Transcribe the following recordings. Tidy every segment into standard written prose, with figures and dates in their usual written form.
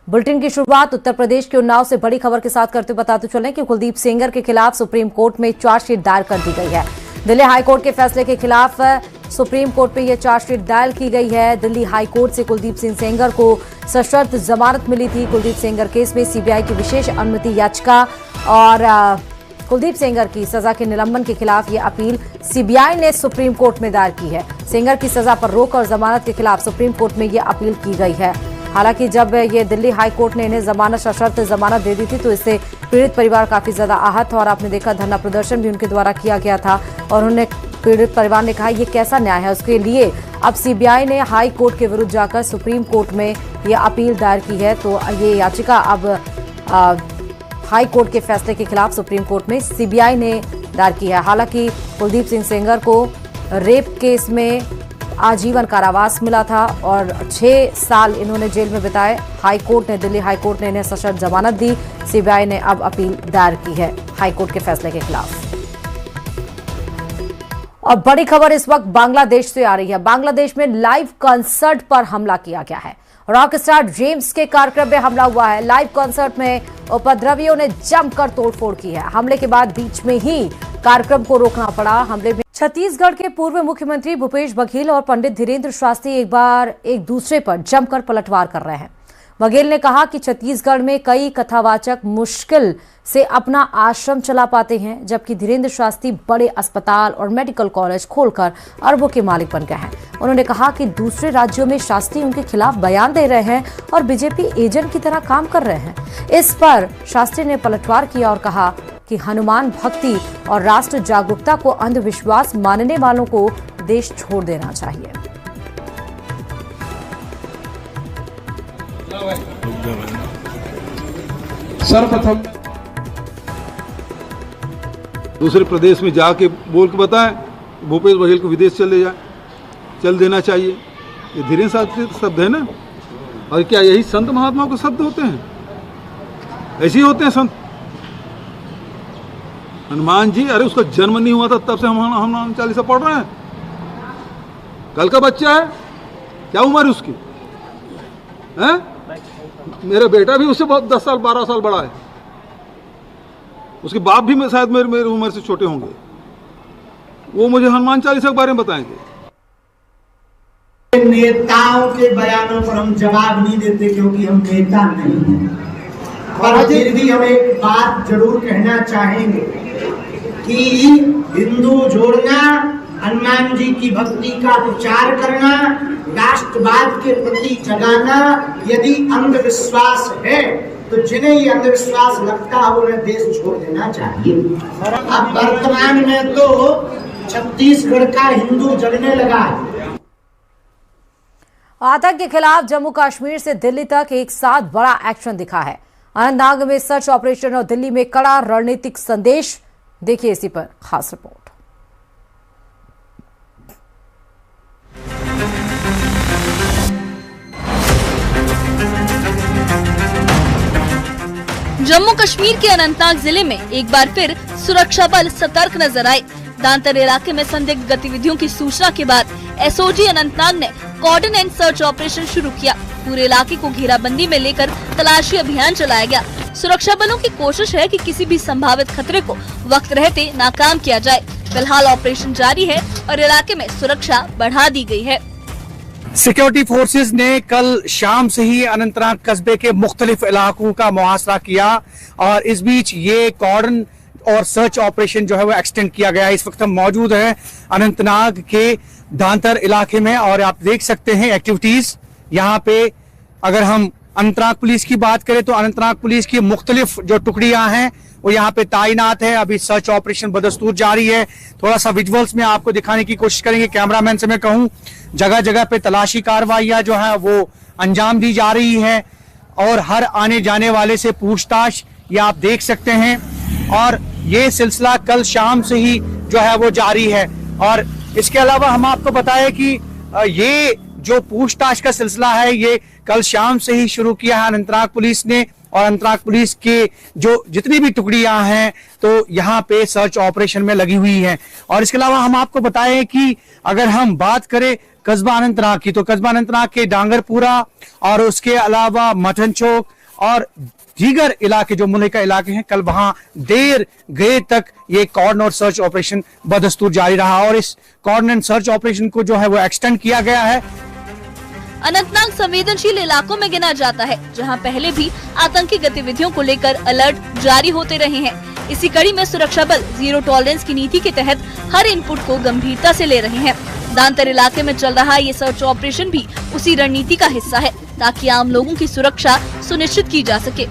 Bulletin की शुरुआत उत्तर प्रदेश के उन्नाव से बड़ी खबर के साथ करते बताते चलें कि कुलदीप सेंगर के खिलाफ सुप्रीम कोर्ट में चार्जशीट दायर कर दी गई है। दिल्ली हाईकोर्ट के फैसले के खिलाफ सुप्रीम कोर्ट में यह चार्जशीट दायर की गई है। दिल्ली हाईकोर्ट से कुलदीप सिंह सेंगर को सशर्त जमानत मिली थी। कुलदीप सेंगर केस में सीबीआई की विशेष अनुमति याचिका और कुलदीप सेंगर की सजा के निलंबन के खिलाफ ये अपील सीबीआई ने सुप्रीम कोर्ट में दायर की है। सेंगर की सजा पर रोक और जमानत के खिलाफ सुप्रीम कोर्ट में ये अपील की गई है। हालांकि जब ये दिल्ली हाई कोर्ट ने इन्हें जमानत सशर्त जमानत दे दी थी तो इससे पीड़ित परिवार काफी ज्यादा आहत था और आपने देखा धरना प्रदर्शन भी उनके द्वारा किया गया था और उन्होंने पीड़ित परिवार ने कहा ये कैसा न्याय है। उसके लिए अब सीबीआई ने हाई कोर्ट के विरुद्ध जाकर सुप्रीम कोर्ट में ये अपील दायर की है। तो ये याचिका अब हाई कोर्ट के फैसले के खिलाफ सुप्रीम कोर्ट में सीबीआई ने दायर की है। हालांकि कुलदीप सिंह सेंगर को रेप केस में आजीवन कारावास मिला था और 6 साल इन्होंने जेल में बिताए। दिल्ली हाई कोर्ट ने इन्हें सशर्त जमानत दी। सीबीआई ने अब अपील दायर की है हाई कोर्ट के फैसले के खिलाफ। और बड़ी खबर इस वक्त बांग्लादेश से आ रही है। बांग्लादेश में लाइव कॉन्सर्ट पर हमला किया गया है। रॉक स्टार जेम्स के कार्यक्रम में हमला हुआ है। लाइव कॉन्सर्ट में उपद्रवियों ने जमकर तोड़फोड़ की है। हमले के बाद बीच में ही कार्यक्रम को रोकना पड़ा। हमले में छत्तीसगढ़ के पूर्व मुख्यमंत्री भूपेश बघेल और पंडित धीरेन्द्र शास्त्री एक दूसरे पर जमकर पलटवार कर रहे हैं। बघेल ने कहा कि छत्तीसगढ़ में कई कथावाचक मुश्किल से अपना आश्रम चला पाते हैं, जबकि धीरेन्द्र शास्त्री बड़े अस्पताल और मेडिकल कॉलेज खोलकर अरबों के मालिक बन गए हैं। उन्होंने कहा कि दूसरे राज्यों में शास्त्री उनके खिलाफ बयान दे रहे हैं और बीजेपी एजेंट की तरह काम कर रहे हैं। इस पर शास्त्री ने पलटवार किया और कहा कि हनुमान भक्ति और राष्ट्र जागरूकता को अंधविश्वास मानने वालों को देश छोड़ देना चाहिए। सर्वप्रथम दूसरे प्रदेश में जाके बोल के बताएं भूपेश बघेल को विदेश चल देना चाहिए। ये धीरेन्द्र शास्त्री शब्द है ना। और क्या यही संत महात्माओं के शब्द होते हैं? ऐसे ही होते हैं संत। हनुमान जी, अरे उसका जन्म नहीं हुआ था तब से हम हनुमान चालीसा पढ़ रहे हैं। कल का बच्चा है, क्या उम्र है उसकी? हैं? मेरा बेटा भी उससे बहुत 10 साल 12 साल बड़ा है। उसके बाप भी शायद मेरी उम्र से छोटे होंगे। वो मुझे हनुमान चालीसा के बारे में बताएंगे। नेताओं के बयानों पर हम जवाब नहीं देते क्योंकि हम नेता नहीं हैं। पर फिर भी हम एक बात जरूर कहना चाहेंगे कि हिंदू जोड़ना, हनुमान जी की भक्ति का प्रचार करना, राष्ट्रवाद के प्रति जगाना यदि अंधविश्वास है तो जिन्हें ये अंधविश्वास लगता है उन्हें देश छोड़ देना चाहिए। अब वर्तमान में तो छत्तीसगढ़ का हिंदू जलने लगा है। आतंक के खिलाफ जम्मू कश्मीर से दिल्ली तक एक साथ बड़ा एक्शन दिखा है। अनंतनाग में सर्च ऑपरेशन और दिल्ली में कड़ा रणनीतिक संदेश। देखिए इसी पर खास रिपोर्ट। जम्मू कश्मीर के अनंतनाग जिले में एक बार फिर सुरक्षा बल सतर्क नजर आए। दांतर इलाके में संदिग्ध गतिविधियों की सूचना के बाद एसओजी अनंतनाग ने कॉर्डन एंड सर्च ऑपरेशन शुरू किया। पूरे इलाके को घेराबंदी में लेकर तलाशी अभियान चलाया गया। सुरक्षा बलों की कोशिश है कि किसी भी संभावित खतरे को वक्त रहते नाकाम किया जाए। फिलहाल ऑपरेशन जारी है और इलाके में सुरक्षा बढ़ा दी गई है। सिक्योरिटी फोर्सेस ने कल शाम से ही अनंतनाग कस्बे के मुख्तलिफ इलाकों का मुहासरा किया और इस बीच ये कॉर्डन और सर्च ऑपरेशन जो है वो एक्सटेंड किया गया है। इस वक्त हम मौजूद हैं अनंतनाग के दांतर इलाके में और आप देख सकते हैं एक्टिविटीज यहाँ पे। अगर हम अनंतनाग पुलिस की बात करें तो अनंतनाग पुलिस की मुख्तलिफ जो टुकड़ियां हैं वो यहाँ पे तैनात है। अभी सर्च ऑपरेशन बदस्तूर जारी है। थोड़ा सा विजुअल्स में आपको दिखाने की कोशिश करेंगे। कैमरामैन से मैं कहूँ जगह जगह पे तलाशी कार्रवाइयां जो है वो अंजाम दी जा रही है और हर आने जाने वाले से पूछताछ ये आप देख सकते हैं। और ये सिलसिला कल शाम से ही जो है वो जारी है। और इसके अलावा हम आपको बताएं कि ये जो पूछताछ का सिलसिला है ये कल शाम से ही शुरू किया है अनंतनाग पुलिस ने और अनंतनाग पुलिस के जो जितनी भी टुकड़ियां हैं तो यहाँ पे सर्च ऑपरेशन में लगी हुई हैं। और इसके अलावा हम आपको बताएं कि अगर हम बात करें कस्बा अनंतनाग की, तो कस्बा अनंतनाग के डांगरपुरा और उसके अलावा मटन चौक और दीगर इलाके जो मुल्क का इलाके हैं, कल वहां देर गए तक ये कॉर्डन और सर्च ऑपरेशन बदस्तूर जारी रहा और इस कॉर्डन एंड सर्च ऑपरेशन को जो है वो एक्सटेंड किया गया है। अनंतनाग संवेदनशील इलाकों में गिना जाता है, जहां पहले भी आतंकी गतिविधियों को लेकर अलर्ट जारी होते रहे हैं। इसी कड़ी में सुरक्षा बल जीरो टॉलरेंस की नीति के तहत हर इनपुट को गंभीरता से ले रहे हैं। दांतर इलाके में चल रहा ये सर्च ऑपरेशन भी उसी रणनीति का हिस्सा है, ताकि आम लोगों की सुरक्षा सुनिश्चित की जा सके।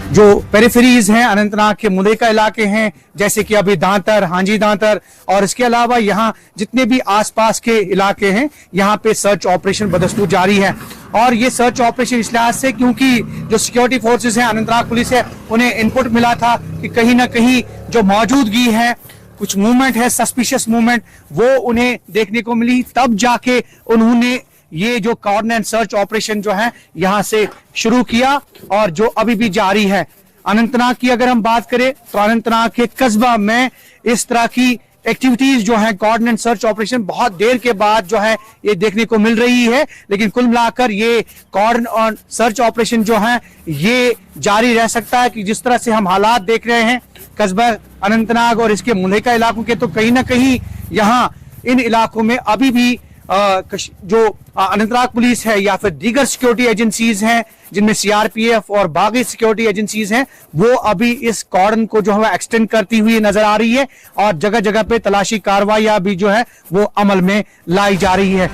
जो पेरिफेरीज हैं अनंतनाग के मुल्क का इलाके हैं, जैसे कि अभी दांतर, हांजी दांतर और इसके अलावा यहाँ जितने भी आसपास के इलाके हैं, यहाँ पे सर्च ऑपरेशन बदस्तूर जारी है। और ये सर्च ऑपरेशन इस लिहाज से क्योंकि जो सिक्योरिटी फोर्सेस हैं, अनंतनाग पुलिस है, उन्हें इनपुट मिला था कि कहीं ना कहीं जो मौजूदगी है, कुछ मूवमेंट है, सस्पिशियस मूवमेंट, वो उन्हें देखने को मिली। तब जाके उन्होंने ये जो कॉर्डन एंड सर्च ऑपरेशन जो है यहां से शुरू किया और जो अभी भी जारी है। अनंतनाग की अगर हम बात करें तो अनंतनाग के कस्बा में इस तरह की एक्टिविटीज जो है कॉर्डन एंड सर्च ऑपरेशन बहुत देर के बाद जो है ये देखने को मिल रही है, लेकिन कुल मिलाकर ये कॉर्डन और सर्च ऑपरेशन जो है ये जारी रह सकता है कि जिस तरह से हम हालात देख रहे हैं कस्बा अनंतनाग और इसके मुल्का इलाकों के, तो कहीं ना कहीं यहाँ इन इलाकों में अभी भी जो अनंतनाग पुलिस है या फिर दीगर सिक्योरिटी एजेंसीज हैं जिनमें सीआरपीएफ और बाकी सिक्योरिटी एजेंसीज हैं, वो अभी इस कॉर्डन को जो है एक्सटेंड करती हुई नजर आ रही है और जगह जगह पे तलाशी कार्रवाई भी जो है वो अमल में लाई जा रही है।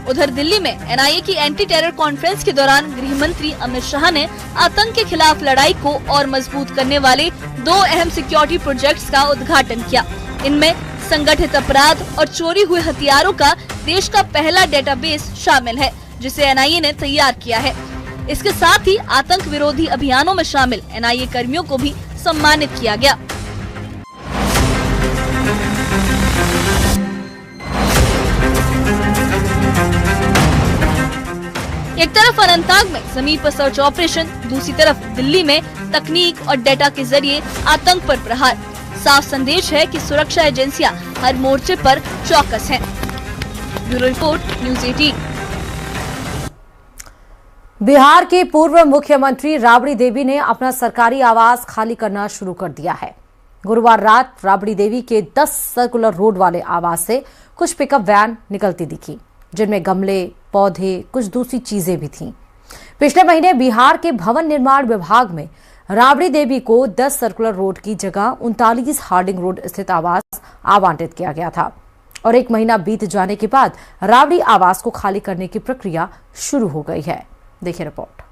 उधर दिल्ली में एनआईए की एंटी टेरर कॉन्फ्रेंस के दौरान गृह मंत्री अमित शाह ने आतंक के खिलाफ लड़ाई को और मजबूत करने वाले 2 अहम सिक्योरिटी प्रोजेक्ट्स का उद्घाटन किया। इनमें संगठित अपराध और चोरी हुए हथियारों का देश का पहला डेटाबेस शामिल है, जिसे एनआईए ने तैयार किया है। इसके साथ ही आतंक विरोधी अभियानों में शामिल एनआईए कर्मियों को भी सम्मानित किया गया। एक तरफ अनंतनाग में जमीन पर सर्च ऑपरेशन, दूसरी तरफ दिल्ली में तकनीक और डेटा के जरिए आतंक पर प्रहार। साफ संदेश है कि सुरक्षा एजेंसियां हर मोर्चे पर चौकस हैं। Bureau report, news 18। बिहार की पूर्व मुख्यमंत्री राबड़ी देवी ने अपना सरकारी आवास खाली करना शुरू कर दिया है। गुरुवार रात राबड़ी देवी के 10 सर्कुलर रोड वाले आवास से कुछ पिकअप वैन निकलती दिखी, जिनमें गमले, पौधे, कुछ दूसरी चीजें भी थीं। पिछले महीने बिहार के भवन निर्माण विभाग में राबड़ी देवी को 10 सर्कुलर रोड की जगह 39 हार्डिंग रोड स्थित आवास आवंटित किया गया था और 1 महीना बीत जाने के बाद राबड़ी आवास को खाली करने की प्रक्रिया शुरू हो गई है। देखिए रिपोर्ट।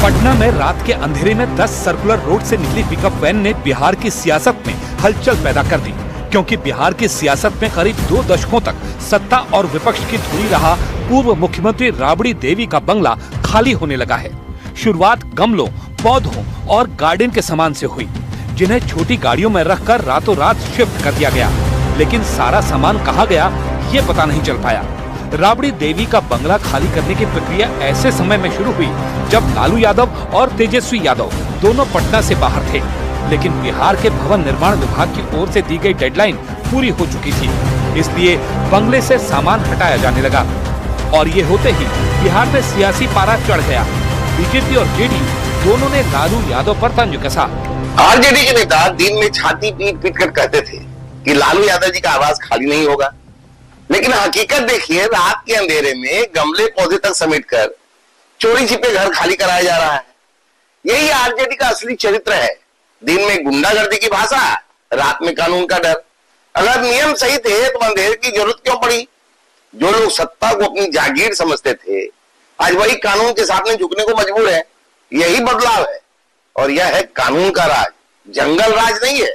पटना में रात के अंधेरे में 10 सर्कुलर रोड से निकली पिकअप वैन ने बिहार की सियासत में हलचल पैदा कर दी, क्योंकि बिहार की सियासत में करीब 2 दशकों तक सत्ता और विपक्ष की धुरी रहा पूर्व मुख्यमंत्री राबड़ी देवी का बंगला खाली होने लगा है। शुरुआत गमलों, पौधों और गार्डन के सामान से हुई, जिन्हें छोटी गाड़ियों में रखकर रातों रात शिफ्ट कर दिया गया, लेकिन सारा सामान कहाँ गया ये पता नहीं चल पाया। राबड़ी देवी का बंगला खाली करने की प्रक्रिया ऐसे समय में शुरू हुई जब लालू यादव और तेजस्वी यादव दोनों पटना से बाहर थे, लेकिन बिहार के भवन निर्माण विभाग की ओर से दी गई डेडलाइन पूरी हो चुकी थी, इसलिए बंगले से सामान हटाया जाने लगा। और ये होते ही बिहार में सियासी पारा चढ़ गया। बीजेपी और जेडी दोनों ने लालू यादव पर तंज कसा। आरजेडी के नेता दिन में छाती पीट पीट कर कहते थे कि लालू यादव जी का आवास खाली नहीं होगा, लेकिन हकीकत देखिए, रात के अंधेरे में गमले पौधे तक समेटकर चोरी छिपे घर खाली कराया जा रहा है। यही आरजेडी का असली चरित्र है। दिन में गुंडागर्दी की भाषा, रात में कानून का डर। अगर नियम सही थे तो अंधेरे की जरूरत क्यों पड़ी? जो लोग सत्ता को अपनी जागीर समझते थे, आज वही कानून के सामने झुकने को मजबूर है। यही बदलाव है और यह है कानून का राज, जंगल राज नहीं है।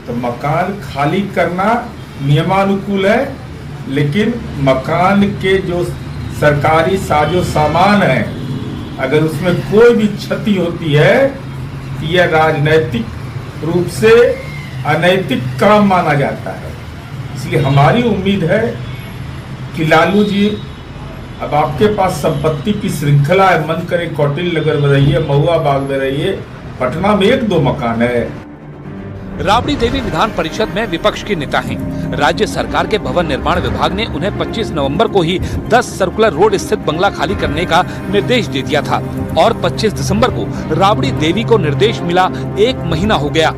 तो मकान खाली करना नियमानुकूल है, लेकिन मकान के जो सरकारी साजो सामान है, अगर उसमें कोई भी क्षति होती है तो यह राजनैतिक रूप से अनैतिक काम माना जाता है। इसलिए हमारी उम्मीद है कि लालू जी, अब आपके पास संपत्ति की श्रृंखला है, मन करे कौटिल्य नगर में रहिए, महुआ बाग में रहिए, पटना में 1-2 मकान है। राबड़ी देवी विधान परिषद में विपक्ष के नेता हैं। राज्य सरकार के भवन निर्माण विभाग ने उन्हें 25 नवंबर को ही 10 सर्कुलर रोड स्थित बंगला खाली करने का निर्देश दे दिया था और 25 दिसंबर को राबड़ी देवी को निर्देश मिला 1 महीना हो गया।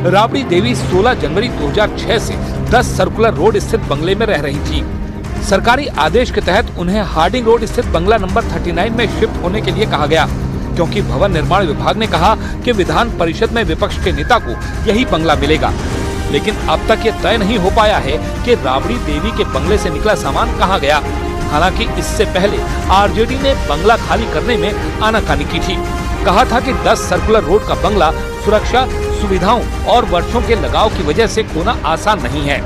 राबड़ी देवी 16 जनवरी 2006 से 10 सर्कुलर रोड स्थित बंगले में रह रही थी। सरकारी आदेश के तहत उन्हें हार्डिंग रोड स्थित बंगला नंबर 39 में शिफ्ट होने के लिए कहा गया, क्योंकि भवन निर्माण विभाग ने कहा कि विधान परिषद में विपक्ष के नेता को यही बंगला मिलेगा। लेकिन अब तक ये तय नहीं हो पाया है कि राबड़ी देवी के बंगले से निकला सामान कहाँ गया। हालांकि इससे पहले आरजेडी ने बंगला खाली करने में आनाकानी की थी। कहा था कि 10 सर्कुलर रोड का बंगला सुरक्षा, सुविधाओं और वर्षों के लगाव की वजह से खोना आसान नहीं है।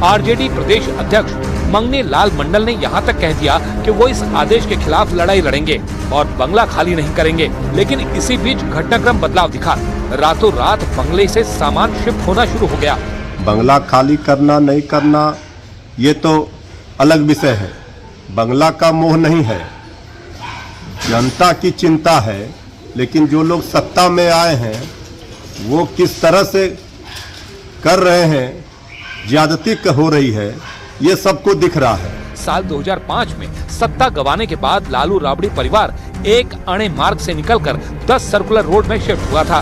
आरजेडी प्रदेश अध्यक्ष मंगनी लाल मंडल ने यहाँ तक कह दिया कि वो इस आदेश के खिलाफ लड़ाई लड़ेंगे और बंगला खाली नहीं करेंगे। लेकिन इसी बीच घटनाक्रम बदलाव दिखा। रातों रात बंगले से सामान शिफ्ट होना शुरू हो गया। बंगला खाली करना नहीं करना ये तो अलग विषय है। बंगला का मोह नहीं है, जनता की चिंता है। लेकिन जो लोग सत्ता में आए हैं वो किस तरह से कर रहे हैं, ज्यादती हो रही है, ये सबको दिख रहा है। साल 2005 में सत्ता गंवाने के बाद लालू राबड़ी परिवार एक अणे मार्ग से निकलकर 10 सर्कुलर रोड में शिफ्ट हुआ था।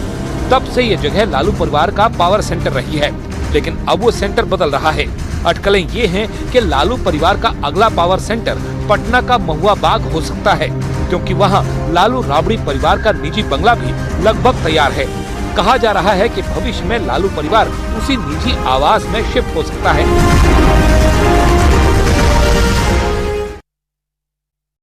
तब से ये जगह लालू परिवार का पावर सेंटर रही है, लेकिन अब वो सेंटर बदल रहा है। अटकलें ये हैं कि लालू परिवार का अगला पावर सेंटर पटना का महुआ बाग हो सकता है, क्योंकि वहाँ लालू राबड़ी परिवार का निजी बंगला भी लगभग तैयार है। कहा जा रहा है कि भविष्य में लालू परिवार उसी निजी आवास में शिफ्ट हो सकता है।